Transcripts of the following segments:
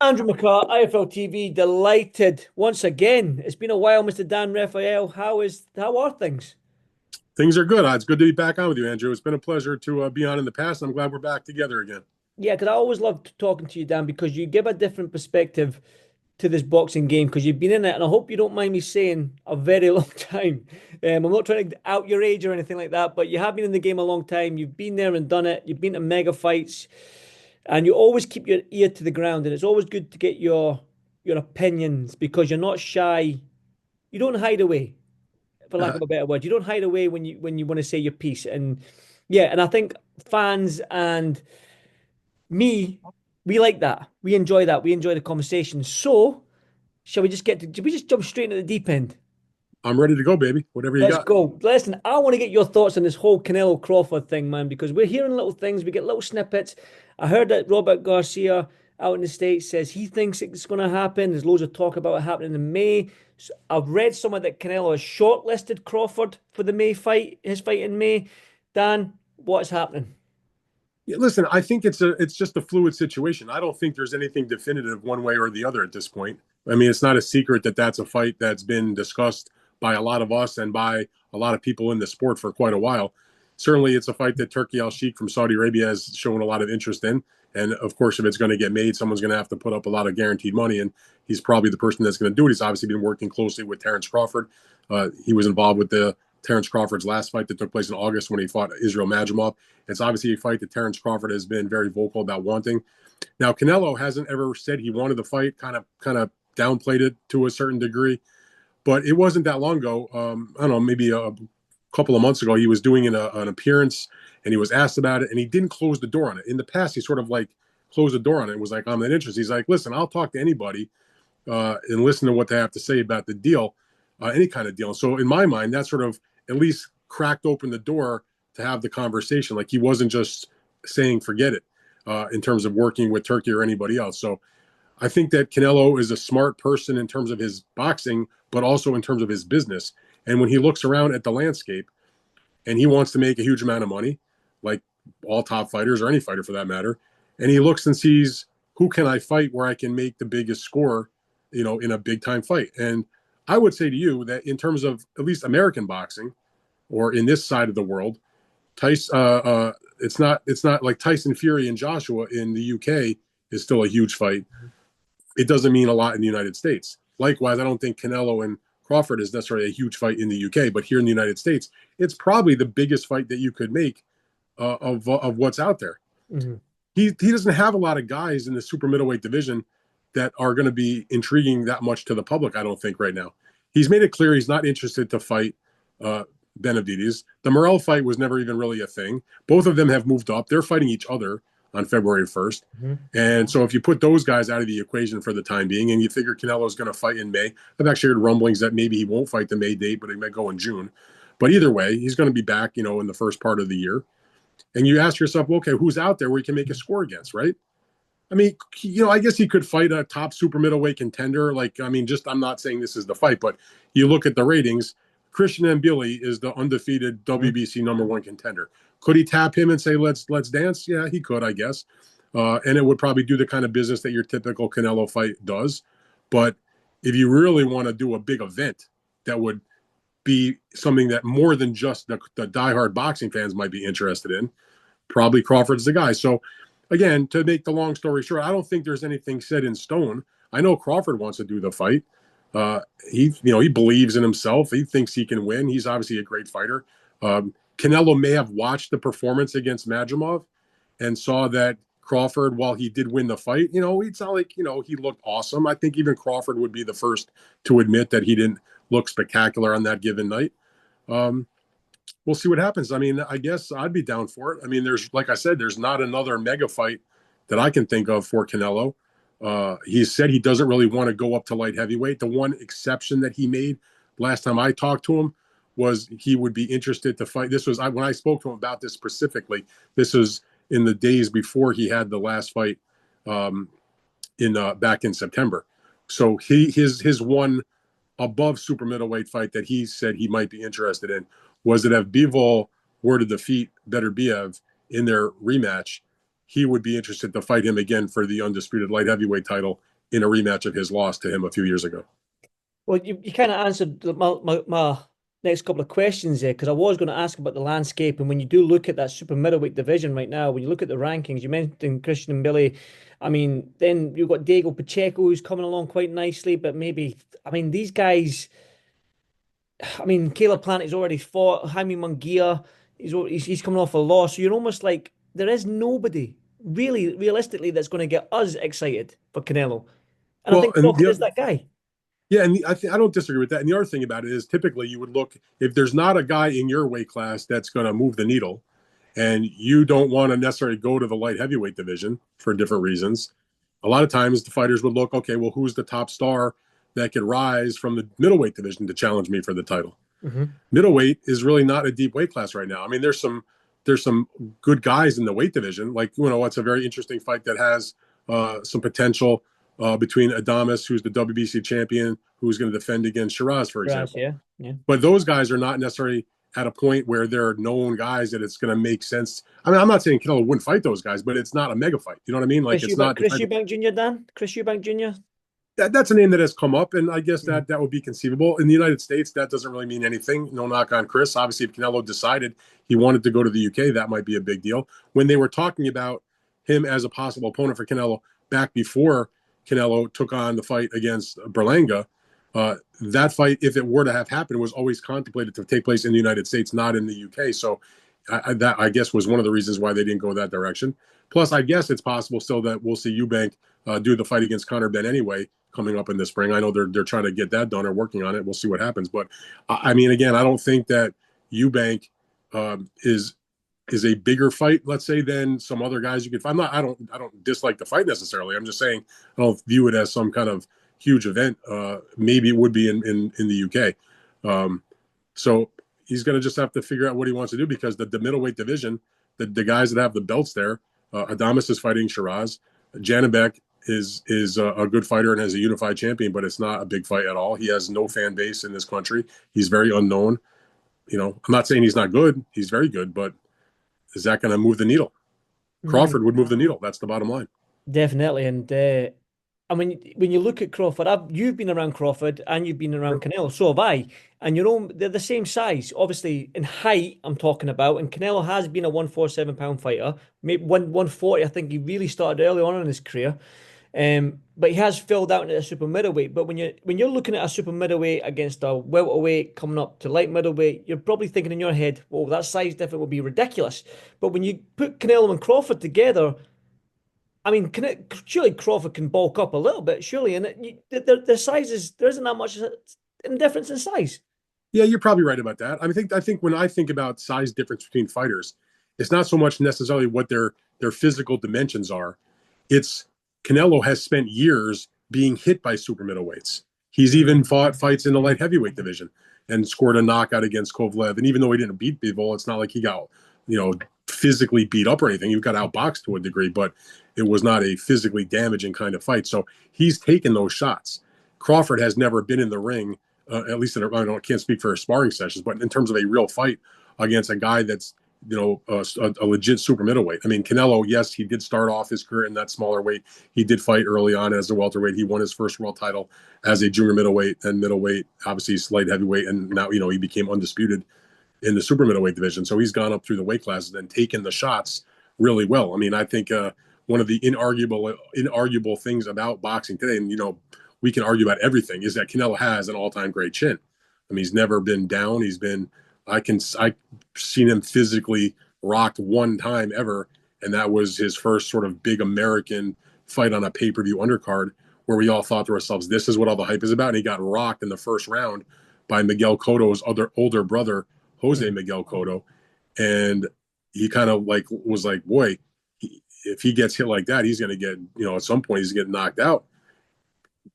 Andrew McCart, iFLTV, delighted once again. It's been a while, Mr. Dan Rafael. How are things? Things are good. It's good to be back on with you, Andrew. It's been a pleasure to be on in the past. I'm glad we're back together again. Yeah, because I always love talking to you, Dan, because you give a different perspective to this boxing game because you've been in it, and I hope you don't mind me saying a very long time. I'm not trying to out your age or anything like that, but you have been in the game a long time. You've been there and done it. You've been to mega fights, and you always keep your ear to the ground, and it's always good to get your opinions because you're not shy. You don't hide away, for lack Uh, of a better word. You don't hide away when you want to say your piece. And yeah, and I think fans and me, we like that. We enjoy that. We enjoy the conversation. So, did we just jump straight into the deep end? I'm ready to go, baby. Whatever you Let's got. go. Listen, I want to get your thoughts on this whole Canelo Crawford thing, man, because we're hearing little things, we get little snippets. I heard that Robert Garcia out in the States says he thinks it's going to happen. There's loads of talk about it happening in May. So I've read somewhere that Canelo has shortlisted Crawford for the May fight, his fight in May. Dan, what's happening? Yeah, listen, I think it's just a fluid situation. I don't think there's anything definitive one way or the other at this point. I mean, it's not a secret that that's a fight that's been discussed by a lot of us and by a lot of people in the sport for quite a while. Certainly, it's a fight that Turkey Al Sheikh from Saudi Arabia has shown a lot of interest in. And of course, if it's going to get made, someone's going to have to put up a lot of guaranteed money. And he's probably the person that's going to do it. He's obviously been working closely with Terence Crawford. He was involved with the Terence Crawford's last fight that took place in August when he fought Israel Madrimov. It's obviously a fight that Terence Crawford has been very vocal about wanting. Now, Canelo hasn't ever said he wanted the fight, kind of downplayed it to a certain degree, but it wasn't that long ago. I don't know, maybe a couple of months ago, he was doing an appearance and he was asked about it and he didn't close the door on it. In the past, he sort of like closed the door on it and was like, I'm not interested. He's like, listen, I'll talk to anybody and listen to what they have to say about the deal, any kind of deal. So in my mind, that sort of at least cracked open the door to have the conversation. Like he wasn't just saying, forget it, in terms of working with Turkey or anybody else. So I think that Canelo is a smart person in terms of his boxing, but also in terms of his business. And when he looks around at the landscape and he wants to make a huge amount of money, like all top fighters or any fighter for that matter, and he looks and sees who can I fight where I can make the biggest score, in a big time fight. And I would say to you that in terms of at least American boxing or in this side of the world, Tyson, it's not like Tyson Fury and Joshua in the UK is still a huge fight. It doesn't mean a lot in the United States. Likewise, I don't think Canelo and Crawford is necessarily a huge fight in the UK, but here in the United States, it's probably the biggest fight that you could make of what's out there. Mhm. He doesn't have a lot of guys in the super middleweight division that are going to be intriguing that much to the public. I don't think right now. He's made it clear he's not interested to fight uh, Benavides. The Morrell fight was never even really a thing. Both of them have moved up. They're fighting each other on February 1st. Mhm. And so if you put those guys out of the equation for the time being and you figure Canelo's going to fight in May, I've actually heard rumblings that maybe he won't fight the May date, but he might go in June. But either way, he's going to be back, in the first part of the year. And you ask yourself, well, okay, who's out there where you can make a score against, right? I mean, I guess he could fight a top super middleweight contender. Like, I mean, I'm not saying this is the fight, but you look at the ratings, Christian Mbili is the undefeated WBC #1 contender. Could he tap him and say, let's dance? Yeah, he could, I guess. And it would probably do the kind of business that your typical Canelo fight does. But if you really want to do a big event that would be something that more than just the diehard boxing fans might be interested in, probably Crawford's the guy. So again, to make the long story short, I don't think there's anything set in stone. I know Crawford wants to do the fight. He believes in himself. He thinks he can win. He's obviously a great fighter. Canelo may have watched the performance against Madrimov and saw that Crawford, while he did win the fight, it's not like, he looked awesome. I think even Crawford would be the first to admit that he didn't look spectacular on that given night. Um, we'll see what happens. I mean, I guess I'd be down for it. I mean, like I said, there's not another mega fight that I can think of for Canelo. He said he doesn't really want to go up to light heavyweight. The one exception that he made last time I talked to him was he would be interested to fight. This was when I spoke to him about this specifically. This was in the days before he had the last fight in back in September. So his one above super middleweight fight that he said he might be interested in was that if Bivol were to defeat Beterbiev in their rematch, he would be interested to fight him again for the undisputed light heavyweight title in a rematch of his loss to him a few years ago. Well, you kind of answered my next couple of questions there because I was going to ask about the landscape. And when you do look at that super middleweight division right now, when you look at the rankings, you mentioned Christian Billy. I mean, then you've got Diego Pacheco who's coming along quite nicely, but maybe, I mean, these guys, I mean, Caleb Plant has already fought, Jaime Munguia, he's coming off a loss. So you're almost like, there is nobody really realistically that's going to get us excited for Canelo. And I Well, think Crawford is that guy. yeah, and I don't disagree with that. And the other thing about it is typically you would look if there's not a guy in your weight class that's going to move the needle, and you don't want to necessarily go to the light heavyweight division for different reasons. A lot of times the fighters would look, okay, well, who's the top star that could rise from the middleweight division to challenge me for the title? Mm-hmm. Middleweight is really not a deep weight class right now. I mean, there's some good guys in the weight division. Like, it's a very interesting fight that has some potential between Adames, who's the WBC champion, who's going to defend against Shiraz, for example. Yeah, yeah. But those guys are not necessarily at a point where they're known guys that it's going to make sense. I mean, I'm not saying Canelo wouldn't fight those guys, but it's not a mega fight. You know what I mean? Like, it's not Chris Eubank Jr., Dan? Chris Eubank Jr.? that's a name that has come up, and I guess Mm-hmm. that would be conceivable. In the United States, that doesn't really mean anything. No knock on Chris. Obviously, if Canelo decided he wanted to go to the UK, that might be a big deal. When they were talking about him as a possible opponent for Canelo back before Canelo took on the fight against Berlanga, that fight, if it were to have happened, was always contemplated to take place in the United States, not in the UK. So that, I guess, was one of the reasons why they didn't go that direction. Plus, I guess it's possible still that we'll see Eubank do the fight against Conor Benn anyway coming up in the spring. I know they're trying to get that done or working on it. We'll see what happens. But I mean, again, I don't think that Eubank is a bigger fight, let's say, than some other guys you could find. I don't dislike the fight necessarily. I'm just saying I don't view it as some kind of huge event. Maybe it would be in the UK. So he's going to just have to figure out what he wants to do, because the middleweight division, the guys that have the belts there, Adames is fighting Shiraz. Janibek is a good fighter and has a unified champion, but it's not a big fight at all. He has no fan base in this country. He's very unknown. I'm not saying he's not good. He's very good, but is that going to move the needle? Crawford would move the needle. That's the bottom line. Definitely. And I mean, when you look at Crawford, you've been around Crawford and you've been around Canelo. So have I. And they're the same size. Obviously, in height, I'm talking about. And Canelo has been a 147-pound fighter. Maybe 140. I think he really started early on in his career. But he has filled out into a super middleweight. But when you're looking at a super middleweight against a welterweight coming up to light middleweight, you're probably thinking in your head, "Well, that size difference will be ridiculous." But when you put Canelo and Crawford together, I mean, surely Crawford can bulk up a little bit, surely, and their sizes, there isn't that much difference in size. Yeah, you're probably right about that. I think when I think about size difference between fighters, it's not so much necessarily what their physical dimensions are. It's Canelo has spent years being hit by super middleweights. He's even fought fights in the light heavyweight division and scored a knockout against Kovalev. And even though he didn't beat people, it's not like he got, physically beat up or anything. He got outboxed to a degree, but it was not a physically damaging kind of fight. So he's taken those shots. Crawford has never been in the ring, at least I can't speak for sparring sessions, but in terms of a real fight against a guy that's a legit super middleweight. I mean, Canelo, yes, he did start off his career in that smaller weight. He did fight early on as a welterweight. He won his first world title as a junior middleweight and middleweight, obviously light heavyweight, and now he became undisputed in the super middleweight division. So he's gone up through the weight classes and taken the shots really well. I mean, I think one of the inarguable things about boxing today, and we can argue about everything, is that Canelo has an all-time great chin. I mean, he's never been down. I've seen him physically rocked one time ever, and that was his first sort of big American fight on a pay-per-view undercard, where we all thought to ourselves, this is what all the hype is about. And he got rocked in the first round by Miguel Cotto's older brother, Jose Miguel Cotto. And he kind of was like, boy, if he gets hit like that, he's going to get, at some point he's getting knocked out.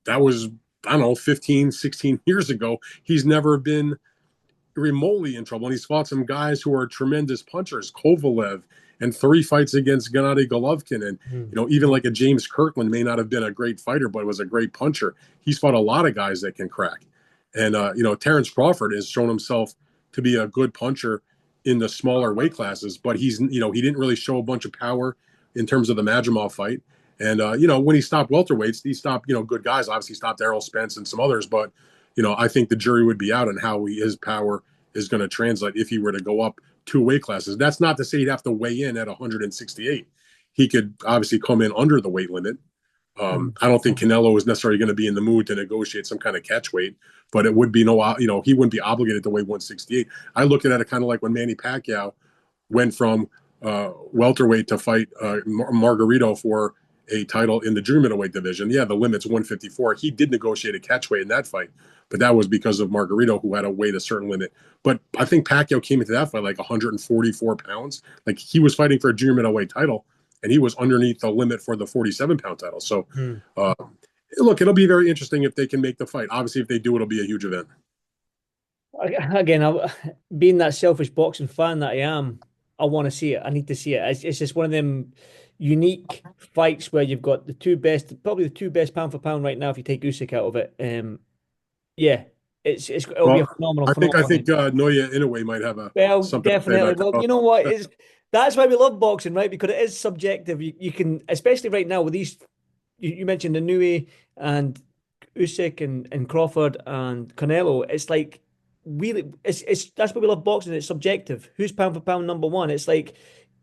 That was, I don't know, 15, 16 years ago. He's never been remotely in trouble. And he's fought some guys who are tremendous punchers, Kovalev, and 3 fights against Gennady Golovkin. And, even like a James Kirkland may not have been a great fighter, but was a great puncher. He's fought a lot of guys that can crack. And, Terence Crawford has shown himself to be a good puncher in the smaller weight classes, but he didn't really show a bunch of power in terms of the Madrimov fight. And when he stopped welterweights, he stopped good guys. Obviously, he stopped Errol Spence and some others, but I think the jury would be out on how his power is going to translate if he were to go up 2 weight classes. That's not to say he'd have to weigh in at 168. He could obviously come in under the weight limit. I don't think Canelo is necessarily going to be in the mood to negotiate some kind of catch weight, but it would be he wouldn't be obligated to weigh 168. I look at it kind of like when Manny Pacquiao went from welterweight to fight Margarito for a title in the junior middleweight division. Yeah, the limit's 154. He did negotiate a catch weight in that fight, but that was because of Margarito, who had to weight a certain limit. But I think Pacquiao came into that fight like 144 pounds. Like, he was fighting for a junior middleweight title, and he was underneath the limit for the 47-pound title. So, look, it'll be very interesting if they can make the fight. Obviously, if they do, it'll be a huge event. Again, being that selfish boxing fan that I am, I want to see it. I need to see it. It's just one of them unique fights where you've got the two best, probably the two best pound for pound right now if you take Usyk out of it. Yeah, it'll be a Well, phenomenal, I phenomenal think event. Noya Inoue might have Well, something to say definitely. about Well, Canelo. you know what is that's why we love boxing, right? Because it is subjective. You can, especially right now with these. You mentioned Inoue and Usyk and Crawford and Canelo. It's like really, it's that's why we love boxing. It's subjective. Who's pound for pound number one? It's like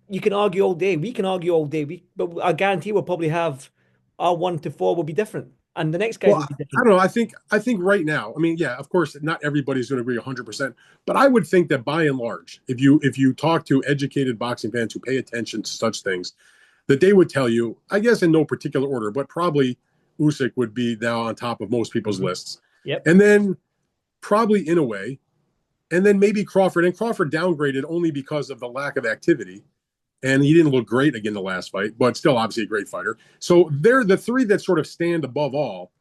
you can argue all day. We can argue all day. But I guarantee we'll probably have our 1 to 4 will be different, and the next guys Well, will be I different. don't know. I think right now, I mean, yeah, of course, not everybody's going to agree 100%, but I would think that by and large, if you talk to educated boxing fans who pay attention to such things, that they would tell you, I guess in no particular order, but probably Usyk would be now on top of most people's Mhm. lists, Yep. and then probably Inoue, and then maybe Crawford. And Crawford downgraded only because of the lack of activity. And he didn't look great again the last fight, but still obviously a great fighter. So they're the three that sort of stand above all,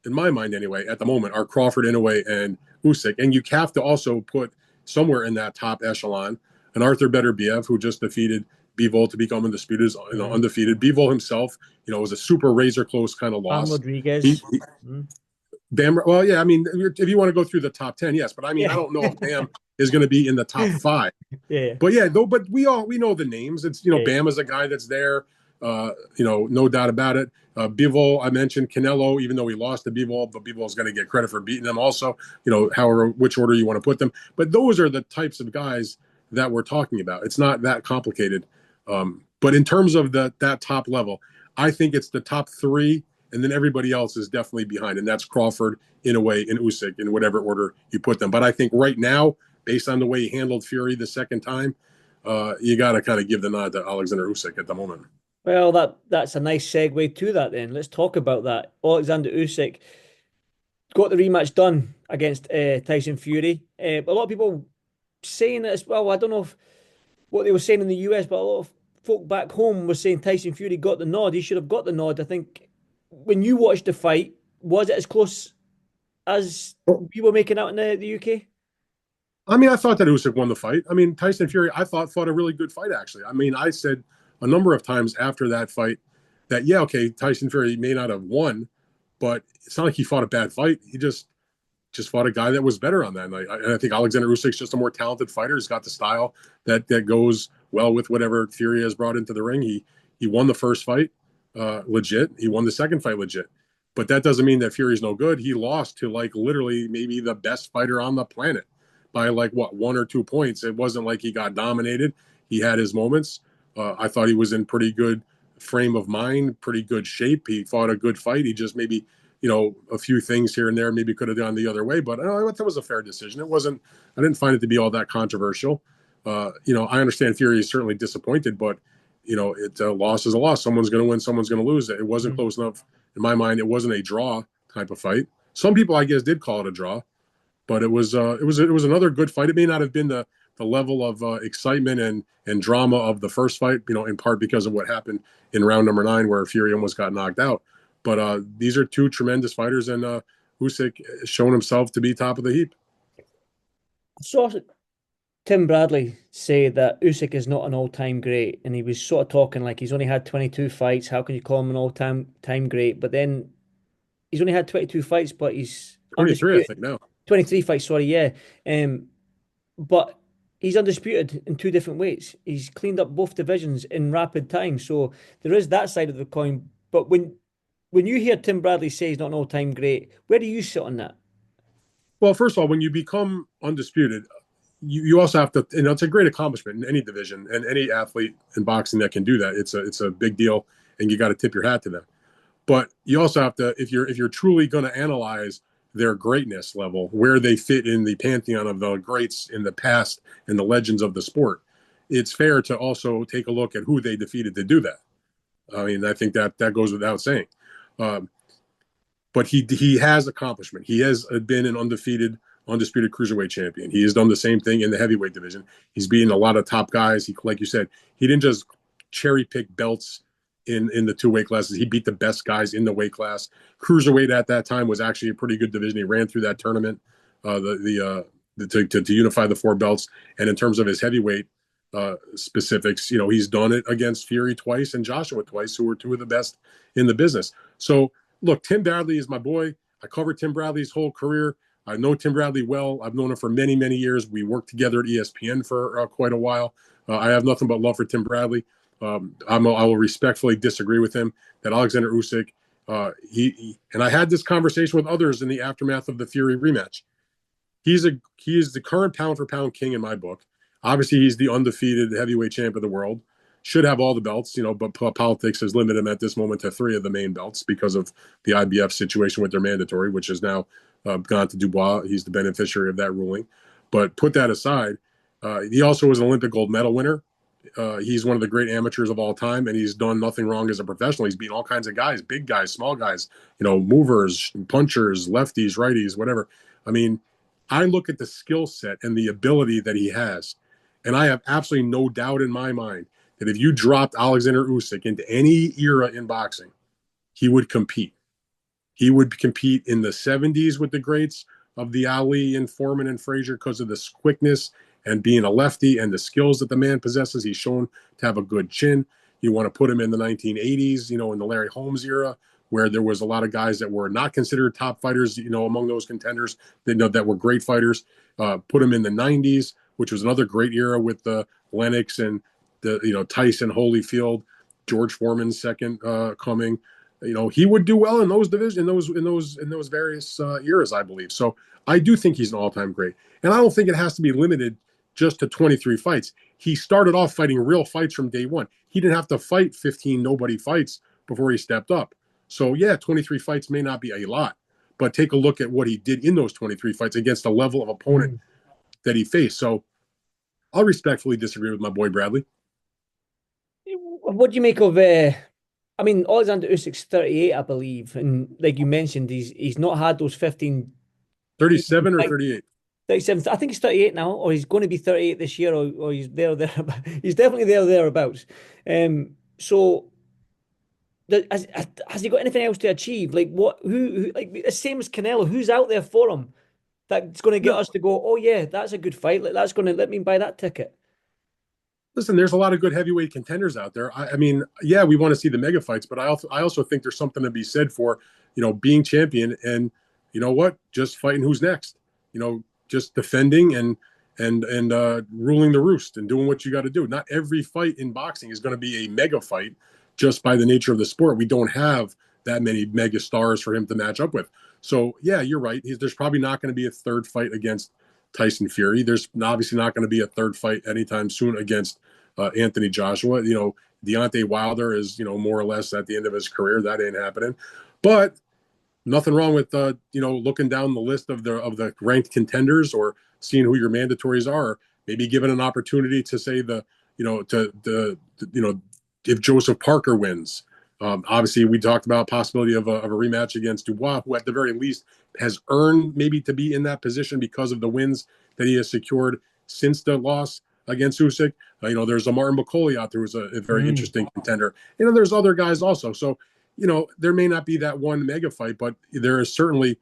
in my mind anyway, at the moment, are Crawford, Inoue, and Usyk. And you have to also put somewhere in that top echelon an Arthur Beterbiev, who just defeated Bivol to become undisputed, Mhm. undefeated. Bivol himself, was a super razor close kind of Bam loss. He, Rodriguez. he Mhm. Bam. Well, yeah. I mean, if you want to go through the top 10, yes, but I mean, I Yeah. don't know if Bam is going to be in the top five. Yeah. But yeah, though, but we know the names. It's Yeah. Bam is a guy that's there. No doubt about it. Bivol, I mentioned Canelo, even though he lost to Bivol, but Bivol is going to get credit for beating him. Also, however which order you want to put them. But those are the types of guys that we're talking about. It's not that complicated. But in terms of that top level, I think it's the top three, and then everybody else is definitely behind, and that's Crawford, Inoue, and Usyk in whatever order you put them. But I think right now, based on the way he handled Fury the second time, you got to kind of give the nod to Oleksandr Usyk at the moment. Well, that's a nice segue to that then. Let's talk about that. Oleksandr Usyk got the rematch done against Tyson Fury. A lot of people saying it as well. I don't know if what they were saying in the US, but a lot of folk back home were saying Tyson Fury got the nod. He should have got the nod. I think when you watched the fight, was it as close as Well, we were making out in the UK? I mean, I thought that Usyk won the fight. I mean, Tyson Fury, I thought fought a really good fight actually. I mean, I said a number of times after that fight that yeah, okay, Tyson Fury may not have won, but it's not like he fought a bad fight. He just fought a guy that was better on that night. And I think Alexander Usyk's just a more talented fighter. He's got the style that goes well with whatever Fury has brought into the ring. He won the first fight legit. He won the second fight legit. But that doesn't mean that Fury's no good. He lost to like literally maybe the best fighter on the planet by like what 1 or 2 points. It wasn't like he got dominated. He had his moments. I thought he was in pretty good frame of mind, pretty good shape. He fought a good fight. He just maybe a few things here and there maybe could have gone the other way, but that was a fair decision. It wasn't, I didn't find it to be all that controversial. I understand Fury is certainly disappointed, but, it loss is a loss. Someone's going to win, someone's going to lose. It wasn't Mhm. close enough. In my mind, it wasn't a draw type of fight. Some people, I guess, did call it a draw, but it was another good fight. It may not have been the level of excitement and drama of the first fight, in part because of what happened in round number 9 where Fury almost got knocked out. But these are two tremendous fighters, and Usyk has shown himself to be top of the heap. I saw Tim Bradley say that Usyk is not an all-time great, and he was sort of talking like he's only had 22 fights. How can you call him an all-time great? But then he's only had 22 fights, but he's 23, I undisputed. think now. 23 fights, sorry, yeah. But he's undisputed in two different weights. He's cleaned up both divisions in rapid time. So there is that side of the coin. But when you hear Tim Bradley say he's not an all-time great, where do you sit on that? Well, first of all, when you become undisputed, you also have to, it's a great accomplishment in any division and any athlete in boxing that can do that. It's a big deal, and you got to tip your hat to them. But you also have to, if you're truly going to analyze their greatness level, where they fit in the pantheon of the greats in the past and the legends of the sport, it's fair to also take a look at who they defeated to do that. I mean, I think that goes without saying. Um, but he has accomplishment. He has been an undisputed cruiserweight champion. He has done the same thing in the heavyweight division. He's beaten a lot of top guys. He, like you said, he didn't just cherry pick belts in the two weight classes. He beat the best guys in the weight class. Cruiserweight at that time was actually a pretty good division. He ran through that tournament, to unify the four belts. And in terms of his heavyweight specifics, he's done it against Fury twice and Joshua twice, who were two of the best in the business. So look, Tim Bradley is my boy. I covered Tim Bradley's whole career. I know Tim Bradley well. I've known him for many, many years. We worked together at ESPN for quite a while. I have nothing but love for Tim Bradley. I will respectfully disagree with him that Oleksandr Usyk, and I had this conversation with others in the aftermath of the Fury rematch. He is the current pound for pound king in my book. Obviously, he's the undefeated heavyweight champ of the world. Should have all the belts, but politics has limited him at this moment to 3 of the main belts because of the IBF situation with their mandatory, which has now gone to Dubois. He's the beneficiary of that ruling. But put that aside, he also was an Olympic gold medal winner. He's one of the great amateurs of all time, and he's done nothing wrong as a professional. He's beaten all kinds of guys, big guys, small guys, movers, punchers, lefties, righties, whatever. I mean, I look at the skill set and the ability that he has, and I have absolutely no doubt in my mind that if you dropped Oleksandr Usyk into any era in boxing, he would compete. He would compete in the 70s with the greats of the Ali and Foreman and Frazier because of this quickness and being a lefty and the skills that the man possesses. He's shown to have a good chin. You want to put him in the 1980s, in the Larry Holmes era, where there was a lot of guys that were not considered top fighters, among those contenders that were great fighters. Put him in the 90s, which was another great era with the Lennox and the Tyson, Holyfield, George Foreman's second coming. He would do well in those divisions, in those various eras, I believe. So I do think he's an all-time great, and I don't think it has to be limited just to 23 fights. He started off fighting real fights from day one. He didn't have to fight 15 nobody fights before he stepped up. So yeah, 23 fights may not be a lot, but take a look at what he did in those 23 fights against the level of opponent that he faced. So I'll respectfully disagree with my boy Bradley. What do you make of Oleksandr Usyk's 38, I believe, and like you mentioned, he's not had those 15 37 or 38. 37. I think he's 38 now, or he's going to be 38 this year, or he's there or there. He's definitely there or thereabouts. So has he got anything else to achieve? Like what? Who? Like the same as Canelo. Who's out there for him that's going to get us to go? Oh yeah, that's a good fight. That's going to let me buy that ticket. Listen, there's a lot of good heavyweight contenders out there. I mean, yeah, we want to see the mega fights, but I also think there's something to be said for, being champion and, just fighting who's next. Just defending and ruling the roost and doing what you got to do. Not every fight in boxing is going to be a mega fight just by the nature of the sport. We don't have that many mega stars for him to match up with. So, yeah, you're right. There's probably not going to be a third fight against Tyson Fury. There's obviously not going to be a third fight anytime soon against Anthony Joshua. Deontay Wilder is, more or less at the end of his career. That ain't happening. But nothing wrong with looking down the list of the ranked contenders or seeing who your mandatories are. Maybe given an opportunity to say if Joseph Parker wins. Obviously, we talked about possibility of a rematch against Dubois, who at the very least has earned maybe to be in that position because of the wins that he has secured since the loss against Usyk. There's a Martin McCauley out there who's a very interesting contender. There's other guys also. So, there may not be that one mega fight, but there are certainly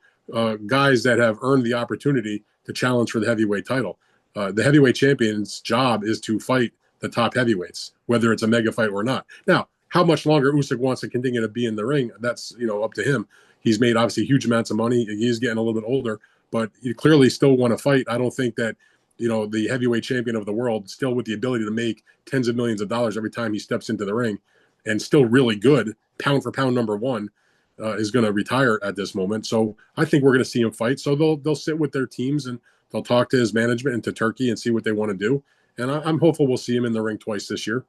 guys that have earned the opportunity to challenge for the heavyweight title. The heavyweight champion's job is to fight the top heavyweights, whether it's a mega fight or not. Now, how much longer Usyk wants to continue to be in the ring, that's, up to him. He's made obviously huge amounts of money. He's getting a little bit older, but he clearly still want to fight. I don't think that, the heavyweight champion of the world, still with the ability to make tens of millions of dollars every time he steps into the ring, and still really good, pound for pound number one, is going to retire at this moment. So I think we're going to see him fight. So they'll sit with their teams and they'll talk to his management and to Turkey and see what they want to do. And I'm hopeful we'll see him in the ring twice this year.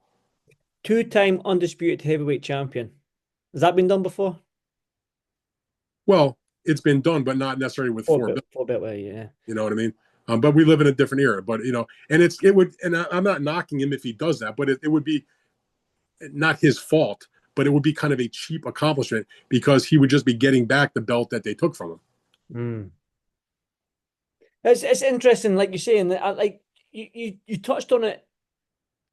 Two-time undisputed heavyweight champion. Has that been done before? Well, it's been done, but not necessarily with four belts. Four belt way, yeah. You know what I mean? But we live in a different era. But and it would, and I'm not knocking him if he does that, but it would be not his fault, but it would be kind of a cheap accomplishment because he would just be getting back the belt that they took from him. Mm. It's interesting, like you're saying that. Like you touched on it,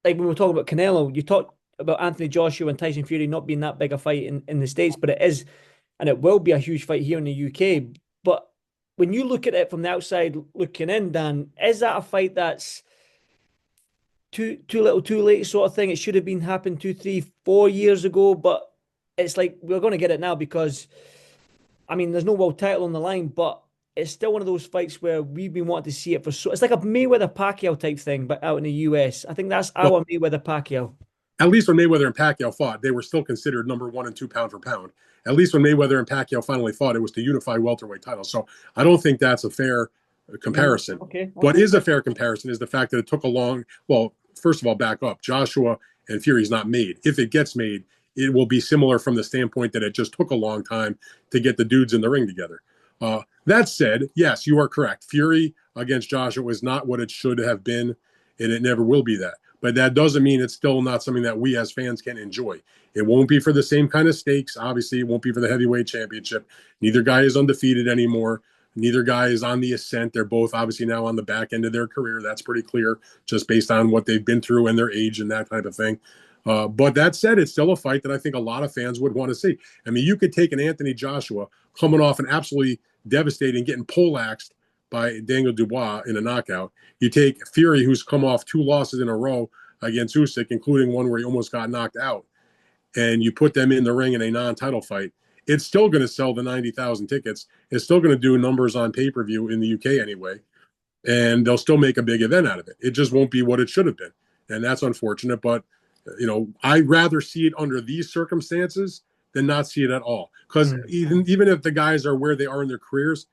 like when we were talking about Canelo. You talked about Anthony Joshua and Tyson Fury not being that big a fight in the States, but it is, and it will be a huge fight here in the UK. But when you look at it from the outside looking in, Dan, is that a fight that's too little, too late sort of thing? It should have been happened 2, 3, 4 years ago, but it's like we're going to get it now because, I mean, there's no world title on the line, but it's still one of those fights where we've been wanting to see it for so. It's like a Mayweather Pacquiao type thing, but out in the US. I think that's Well, our Mayweather Pacquiao. at least when Mayweather and Pacquiao fought, they were still considered number 1 and 2 pound for pound. At least when Mayweather and Pacquiao finally fought, it was to unify welterweight titles. So I don't think that's a fair comparison. Okay. What is a fair comparison is the fact that it took a long, well, first of all, back up. Joshua and Fury's not made. If it gets made, it will be similar from the standpoint that it just took a long time to get the dudes in the ring together. That said, yes, you are correct. Fury against Joshua was not what it should have been, and it never will be that. But that doesn't mean it's still not something that we as fans can enjoy. It won't be for the same kind of stakes. Obviously, it won't be for the heavyweight championship. Neither guy is undefeated anymore. Neither guy is on the ascent. They're both obviously now on the back end of their career. That's pretty clear just based on what they've been through and their age and that type of thing. But that said, it's still a fight that I think a lot of fans would want to see. I mean, you could take an Anthony Joshua coming off an absolutely devastating, getting poleaxed by Daniel Dubois in a knockout. You take Fury, who's come off 2 losses in a row against Usyk, including one where he almost got knocked out, and you put them in the ring in a non-title fight. It's still going to sell the 90,000 tickets. It's still going to do numbers on pay-per-view in the UK anyway, and they'll still make a big event out of it. It just won't be what it should have been, and that's unfortunate. But I'd rather see it under these circumstances than not see it at all. Because even if the guys are where they are in their careers,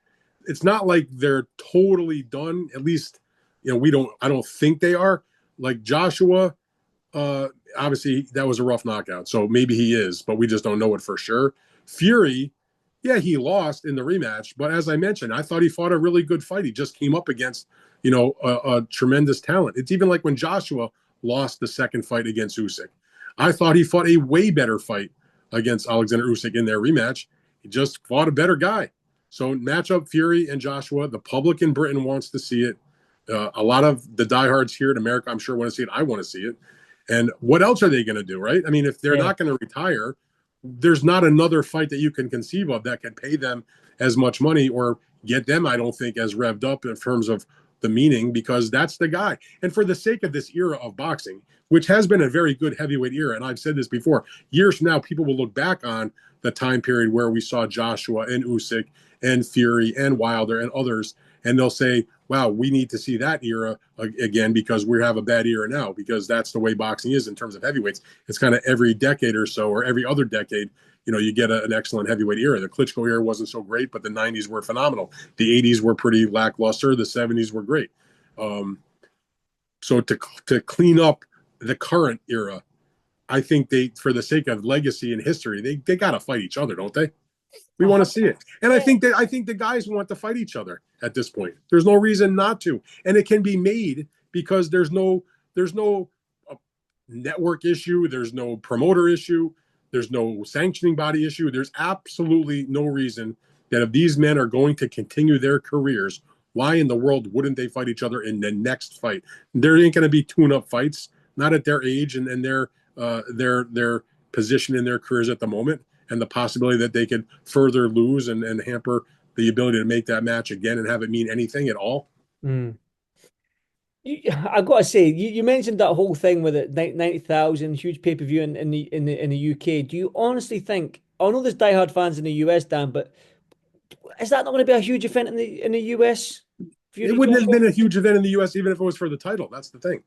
it's not like they're totally done. At least, I don't think they are. Like Joshua, obviously that was a rough knockout. So maybe he is, but we just don't know it for sure. Fury, yeah, he lost in the rematch. But as I mentioned, I thought he fought a really good fight. He just came up against, a tremendous talent. It's even like when Joshua lost the second fight against Usyk. I thought he fought a way better fight against Oleksandr Usyk in their rematch. He just fought a better guy. So match up Fury and Joshua. The public in Britain wants to see it. A lot of the diehards here in America, I'm sure, want to see it. I want to see it. And what else are they going to do, right? I mean, if they're not going to retire, there's not another fight that you can conceive of that can pay them as much money or get them, I don't think, as revved up in terms of the meaning, because that's the guy. And for the sake of this era of boxing, which has been a very good heavyweight era, and I've said this before, years from now, people will look back on the time period where we saw Joshua and Usyk and Fury and Wilder and others, and they'll say, wow, we need to see that era again because we have a bad era now, because that's the way boxing is in terms of heavyweights. It's kind of every decade or so, or every other decade, you get an excellent heavyweight era. The Klitschko era wasn't so great, but the 90s were phenomenal. The 80s were pretty lackluster. The 70s were great. So to clean up the current era, I think for the sake of legacy and history, they got to fight each other, don't they? We want to see it. And I think the guys want to fight each other at this point. There's no reason not to. And it can be made because there's no network issue. There's no promoter issue. There's no sanctioning body issue. There's absolutely no reason that if these men are going to continue their careers, why in the world wouldn't they fight each other in the next fight? There ain't going to be tune-up fights, not at their age and their position in their careers at the moment, and the possibility that they could further lose and hamper the ability to make that match again and have it mean anything at all. I got to say, you mentioned that whole thing with it, 90,000, huge pay-per-view in the UK. Do you honestly think, I know there's diehard fans in the US, Dan, but is that not going to be a huge event in the US? It wouldn't have been a huge event in the US even if it was for the title. That's the thing.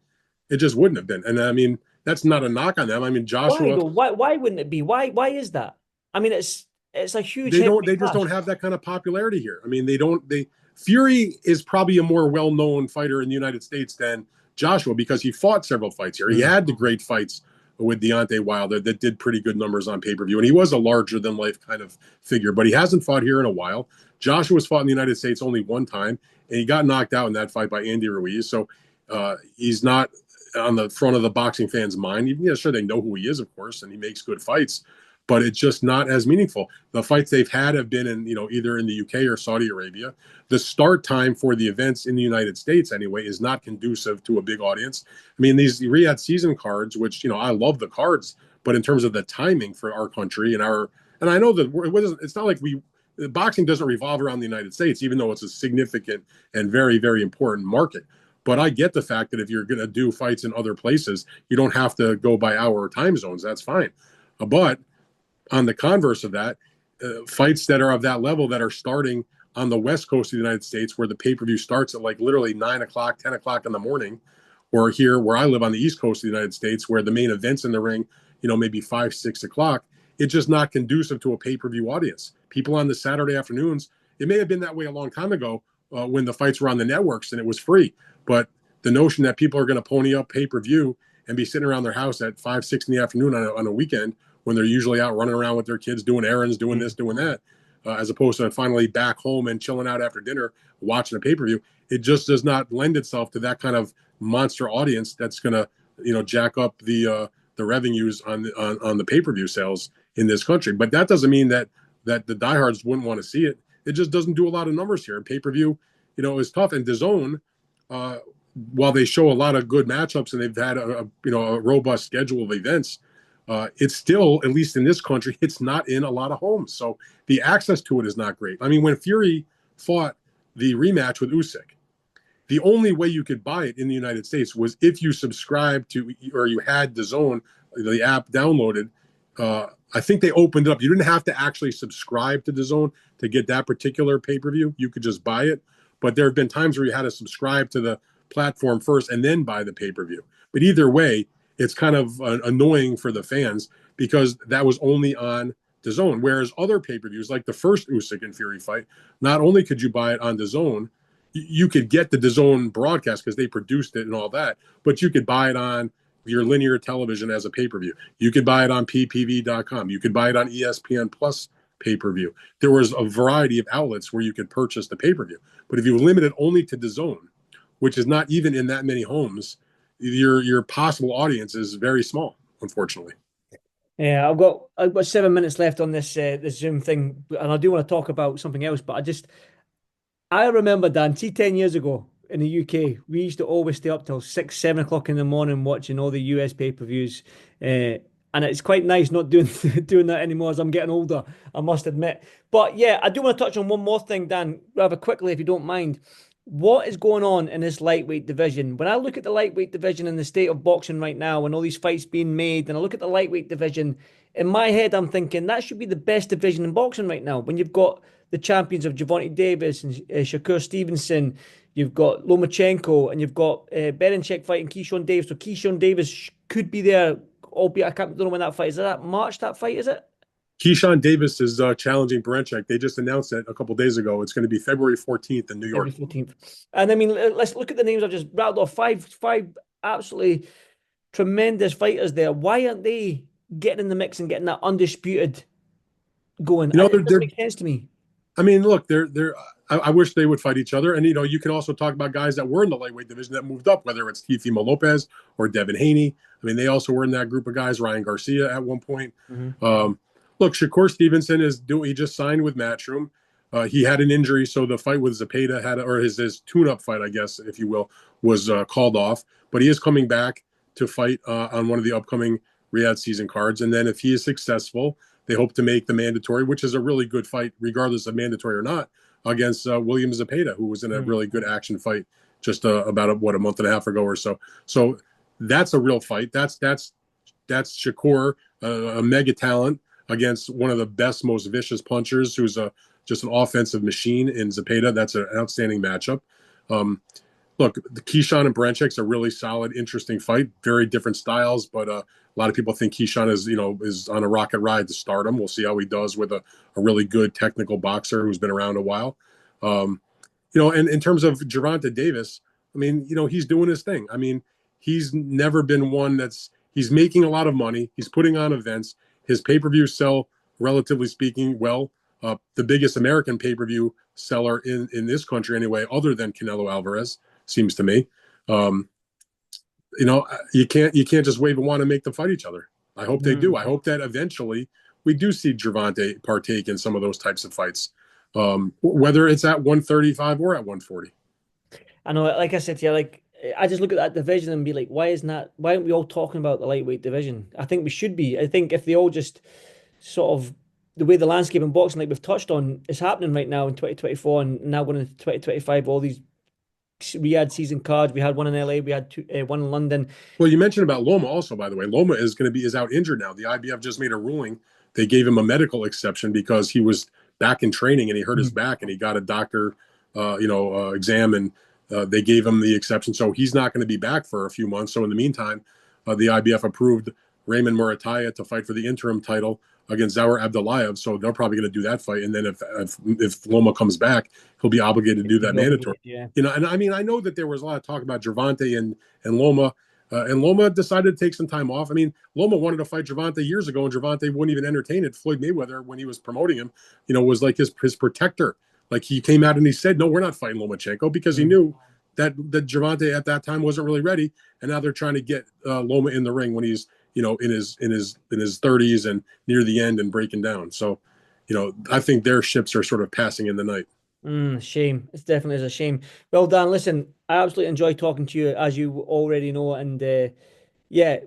It just wouldn't have been. And I mean, that's not a knock on them. I mean, Why Joshua, though? Why wouldn't it be? Why is that? I mean, it's a huge they heavyweight just clash. don't have that kind of popularity here. I mean, they Fury is probably a more well-known fighter in the United States than Joshua because he fought several fights here. He Mm. had the great fights with Deontay Wilder that did pretty good numbers on pay-per-view, and he was a larger-than-life kind of figure, but he hasn't fought here in a while. Joshua's fought in the United States only one time, and he got knocked out in that fight by Andy Ruiz, so he's not on the front of the boxing fans' mind. Even, yeah, sure, they know who he is, of course, and he makes good fights, but it's just not as meaningful. The fights they've had have been in, either in the UK or Saudi Arabia. The start time for the events in the United States, anyway, is not conducive to a big audience. I mean, these Riyadh season cards, which, I love the cards, but in terms of the timing for our country and I know that it's not like boxing doesn't revolve around the United States, even though it's a significant and very, very important market. But I get the fact that if you're going to do fights in other places, you don't have to go by hour time zones. That's fine. But on the converse of that, fights that are of that level that are starting on the West Coast of the United States, where the pay-per-view starts at like literally 9 o'clock, 10 o'clock in the morning, or here where I live on the East Coast of the United States, where the main events in the ring, maybe 5, 6 o'clock, it's just not conducive to a pay-per-view audience. People on the Saturday afternoons, it may have been that way a long time ago when the fights were on the networks and it was free. But the notion that people are going to pony up pay-per-view and be sitting around their house at 5, 6 in the afternoon on a weekend when they're usually out running around with their kids, doing errands, doing this, doing that, as opposed to finally back home and chilling out after dinner, watching a pay-per-view. It just does not lend itself to that kind of monster audience that's going to, jack up the revenues on the pay-per-view sales in this country. But that doesn't mean that the diehards wouldn't want to see it. It just doesn't do a lot of numbers here. Pay-per-view, is tough. And DAZN, while they show a lot of good matchups and they've had a robust schedule of events, it's still, at least in this country, it's not in a lot of homes. So the access to it is not great. I mean, when Fury fought the rematch with Usyk, the only way you could buy it in the United States was if you subscribed to, or you had DAZN, the app downloaded. I think they opened it up. You didn't have to actually subscribe to DAZN to get that particular pay-per-view. You could just buy it. But there have been times where you had to subscribe to the platform first and then buy the pay-per-view. But either way, it's kind of annoying for the fans because that was only on DAZN. Whereas other pay-per-views, like the first Usyk and Fury fight, not only could you buy it on DAZN, you could get the DAZN broadcast because they produced it and all that, but you could buy it on your linear television as a pay-per-view. You could buy it on ppv.com. You could buy it on ESPN Plus pay-per-view. There was a variety of outlets where you could purchase the pay-per-view. But if you limit it only to DAZN, which is not even in that many homes, your possible audience is very small, unfortunately. Yeah, I've got 7 minutes left on this Zoom thing, and I do want to talk about something else. But I remember, Dan, see, 10 years ago in the UK, we used to always stay up till 6, 7 o'clock in the morning watching all the US pay-per-views. And it's quite nice not doing doing that anymore as I'm getting older, I must admit. But yeah, I do want to touch on one more thing, Dan, rather quickly, if you don't mind. What is going on in this lightweight division? When I look at the lightweight division and the state of boxing right now and all these fights being made, and I look at the lightweight division, in my head, I'm thinking that should be the best division in boxing right now. When you've got the champions of Javante Davis and Shakur Stevenson, you've got Lomachenko, and you've got Berenchyk fighting Keyshawn Davis. So Keyshawn Davis could be there, albeit I don't know when that fight is. Is that March, that fight, is it? Keyshawn Davis is challenging Berenchyk. They just announced it a couple days ago. It's going to be February 14th in New February York. 14th. And I mean, let's look at the names I've just rattled off. Five absolutely tremendous fighters there. Why aren't they getting in the mix and getting that undisputed going? It doesn't make sense to me. I mean, look, I wish they would fight each other. And, you can also talk about guys that were in the lightweight division that moved up, whether it's Teofimo Lopez or Devin Haney. I mean, they also were in that group of guys, Ryan Garcia at one point. Look, Shakur Stevenson he just signed with Matchroom. He had an injury, so the fight with Zepeda or his tune-up fight, I guess, if you will, was called off. But he is coming back to fight on one of the upcoming Riyadh season cards. And then if he is successful, they hope to make the mandatory, which is a really good fight, regardless of mandatory or not, against William Zepeda, who was in a really good action fight just about a month and a half ago or so. So that's a real fight. That's Shakur, a mega talent, against one of the best, most vicious punchers, who's just an offensive machine in Zepeda. That's an outstanding matchup. Look, the Keyshawn and Branchek's a really solid, interesting fight. Very different styles, but a lot of people think Keyshawn is on a rocket ride to stardom. We'll see how he does with a really good technical boxer who's been around a while. Um, and in terms of Gervonta Davis, I mean, he's doing his thing. I mean, he's never been one he's making a lot of money. He's putting on events. His pay-per-views sell, relatively speaking, well. The biggest American pay-per-view seller in this country anyway, other than Canelo Alvarez, seems to me. Um, you can't just wave a wand and make them fight each other. I hope they do. I hope that eventually we do see Gervonta partake in some of those types of fights, whether it's at 135 or at 140. I know, like I said to you, like I just look at that division and be like, why aren't we all talking about the lightweight division? I think we should be. I think if they all just sort of the way the landscape in boxing, like we've touched on, is happening right now in 2024 and now going into 2025, all these we had season cards. We had one in LA. We had one in London. Well, you mentioned about Loma also, by the way. Loma is out injured now. The IBF just made a ruling. They gave him a medical exception because he was back in training and he hurt his back and he got a doctor, exam and they gave him the exception. So he's not going to be back for a few months. So in the meantime, the IBF approved Raymond Murataya to fight for the interim title against Zaur Abdullayev. So they're probably going to do that fight. And then if Loma comes back, he'll be obligated to do that mandatory. Yeah. And I mean, I know that there was a lot of talk about Gervonta and Loma. And Loma decided to take some time off. I mean, Loma wanted to fight Gervonta years ago, and Gervonta wouldn't even entertain it. Floyd Mayweather, when he was promoting him, was like his protector. Like he came out and he said, "No, we're not fighting Lomachenko," because he knew that Gervonta at that time wasn't really ready. And now they're trying to get Loma in the ring when he's in his 30s and near the end and breaking down. So, I think their ships are sort of passing in the night. Shame. It definitely is a shame. Well, Dan, listen, I absolutely enjoy talking to you, as you already know. And yeah,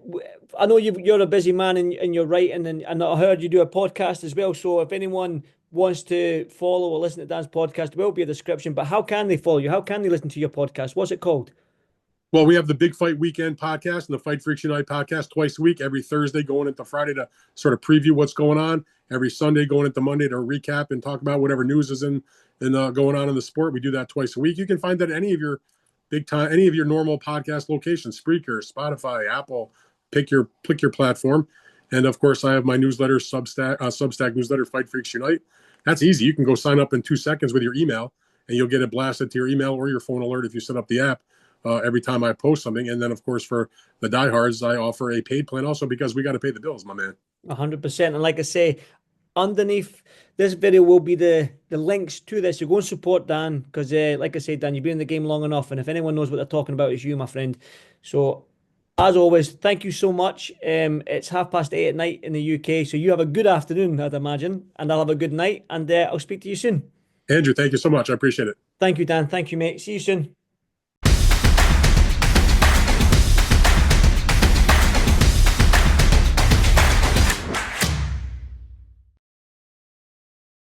I know you're a busy man and you're writing, and I heard you do a podcast as well. So if anyone wants to follow or listen to Dan's podcast, there will be a description. But how can they follow you? How can they listen to your podcast? What's it called? Well, we have the Big Fight Weekend podcast and the Fight Freaks Unite podcast twice a week, every Thursday going into Friday to sort of preview what's going on, every Sunday going into Monday to recap and talk about whatever news is going on in the sport. We do that twice a week. You can find that at any of your normal podcast locations, Spreaker, Spotify, Apple, pick your platform. And of course, I have my newsletter, Substack newsletter, Fight Freaks Unite. That's easy. You can go sign up in 2 seconds with your email, and you'll get it blasted to your email or your phone alert if you set up the app. Every time I post something. And then, of course, for the diehards, I offer a paid plan also because we got to pay the bills, my man. 100%. And like I say, underneath this video will be the links to this. So go and support Dan because, like I say, Dan, you've been in the game long enough. And if anyone knows what they're talking about, it's you, my friend. So, as always, thank you so much. It's 8:30 at night in the UK. So you have a good afternoon, I'd imagine. And I'll have a good night. And I'll speak to you soon. Andrew, thank you so much. I appreciate it. Thank you, Dan. Thank you, mate. See you soon.